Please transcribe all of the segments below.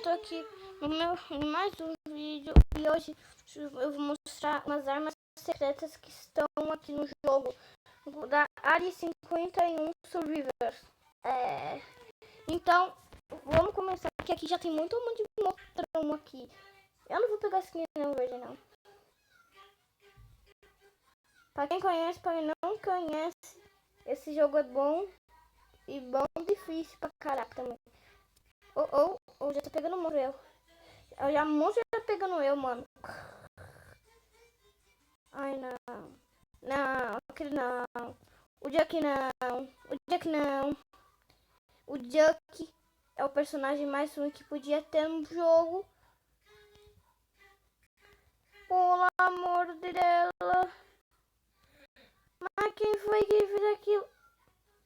tô aqui no meu em mais um vídeo e hoje eu vou mostrar umas armas secretas que estão aqui no jogo da Área 51 Survivors. Então, vamos começar, porque aqui já tem muito um monte de monstrão aqui. Eu não vou pegar skin não verde não. Pra quem conhece, pra quem não conhece, esse jogo é bom e bom difícil pra caraca também. Ou já tá pegando o monstro eu. Monstro já tá pegando eu, mano. Ai, não. Não, aquele não. O Jack não. O Jack não. O Jack é o personagem mais ruim que podia ter no jogo. Pelo amor de Deus. Mas quem foi que fez aquilo?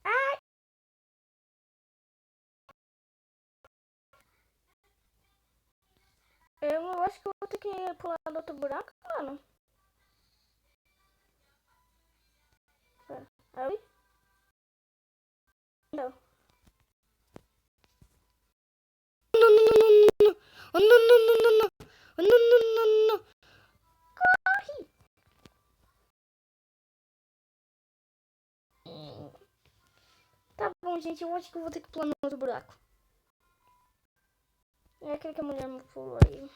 Ai! Eu acho que eu vou ter que pular do outro buraco, mano. Aí? Não. Não, não, não, não, não. Oh, não, não, não, não, não. Oh, não, não, não, não. Corre! Tá bom, gente. Eu acho que eu vou ter que pular no outro buraco. É aquele que a mulher me pulou aí.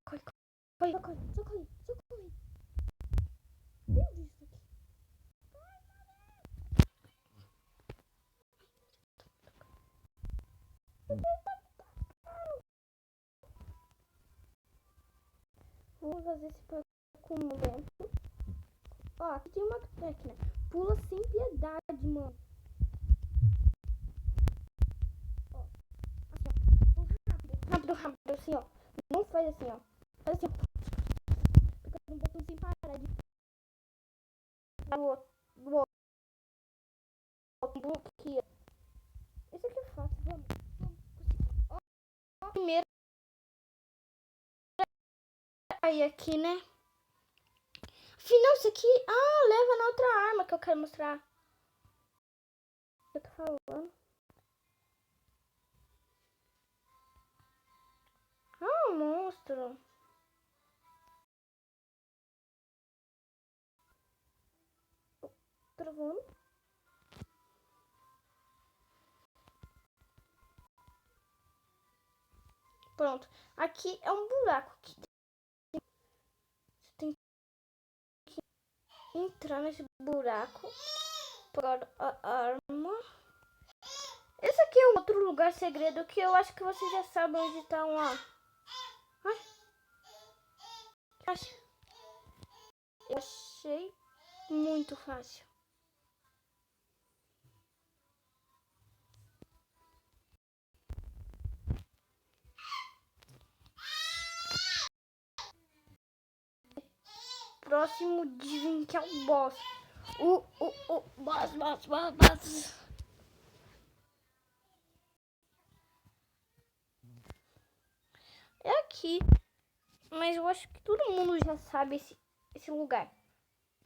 Corre, corre, corre, socorre, socorre. Meu Deus do céu. Vamos fazer esse percurso lento. Ó, aqui tem uma técnica. Pula sem piedade, mano. Ó, assim, ó. Rápido, rápido, assim, ó. Não faz assim, ó. Faz assim, ó. Fica um pouquinho sem parar de... Do outro bloqueio. Esse aqui é fácil, vamos. Ó, primeiro. Aí aqui, né? Afinal, isso aqui... Ah, leva na outra arma que eu quero mostrar. Eu tô falando. Ah, um monstro. Travando. Pronto. Aqui é um buraco. Você tem que entrar nesse buraco. Pegar a arma. Esse aqui é um outro lugar segredo que eu acho que vocês já sabem onde tá um, ó. Eu achei muito fácil. Próximo dizem que é o boss. O boss. É aqui. Mas eu acho que todo mundo já sabe esse lugar.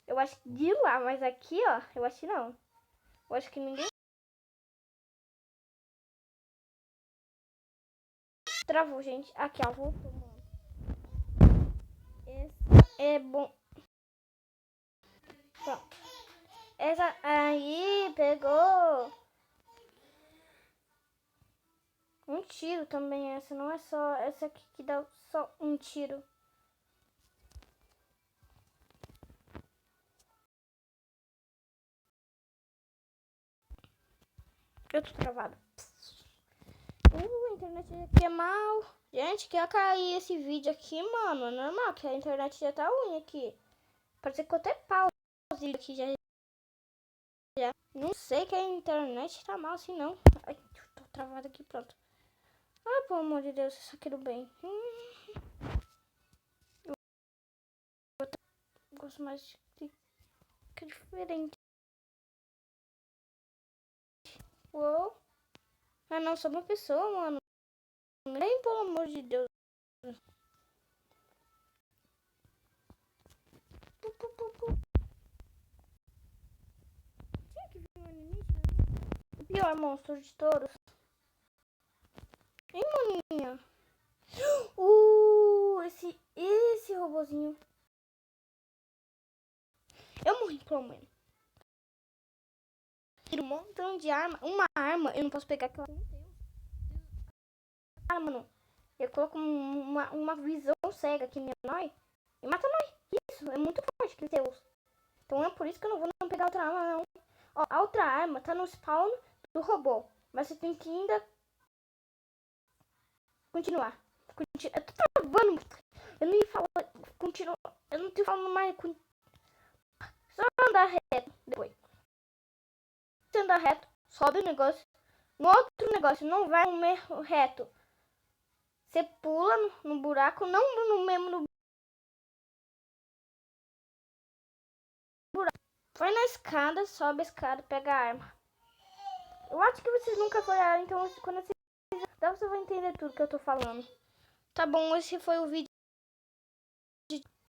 Eu acho que de lá, mas aqui, ó, eu acho que não. Eu acho que ninguém... Travou, gente. Aqui, ó, voltou, mano. Esse é bom. Pronto. Essa aí pegou um tiro também. Essa não é só essa aqui que dá só um tiro. Eu tô travado. A internet aqui é mal. Gente, quer cair esse vídeo aqui, mano? É normal que a internet já tá ruim aqui. Parece que eu até pause aqui já. Não sei que a internet tá mal assim não. Ai, tô travado aqui, pronto. Ah, pelo amor de Deus, isso aqui do bem. Eu gosto mais de... que é diferente. Uou. Ah não, sou uma pessoa, mano. Nem pelo amor de Deus. Tinha que vir um alienígena. pior monstro de todos. Hein, maninha? Esse robozinho. Eu morri por um momento. Um montão de arma. Uma arma, eu não posso pegar aquela. Arma não. Eu coloco uma visão cega aqui em nós e mata nós. Isso, é muito forte que ele usa. Então é por isso que eu não vou não pegar outra arma, não. Ó, a outra arma tá no spawn do robô. Mas você tem que ainda continuar. Eu tô travando. Eu não ia falar. Continua. Eu não tô falando mais. Só andar reto depois. Você andar reto, sobe o negócio. No outro negócio, não vai no mesmo reto. Você pula no buraco, não no mesmo no buraco. Vai na escada, sobe a escada, pega a arma. Eu acho que vocês nunca foram, então quando vocês... Então você vai entender tudo que eu tô falando. Tá bom, esse foi o vídeo.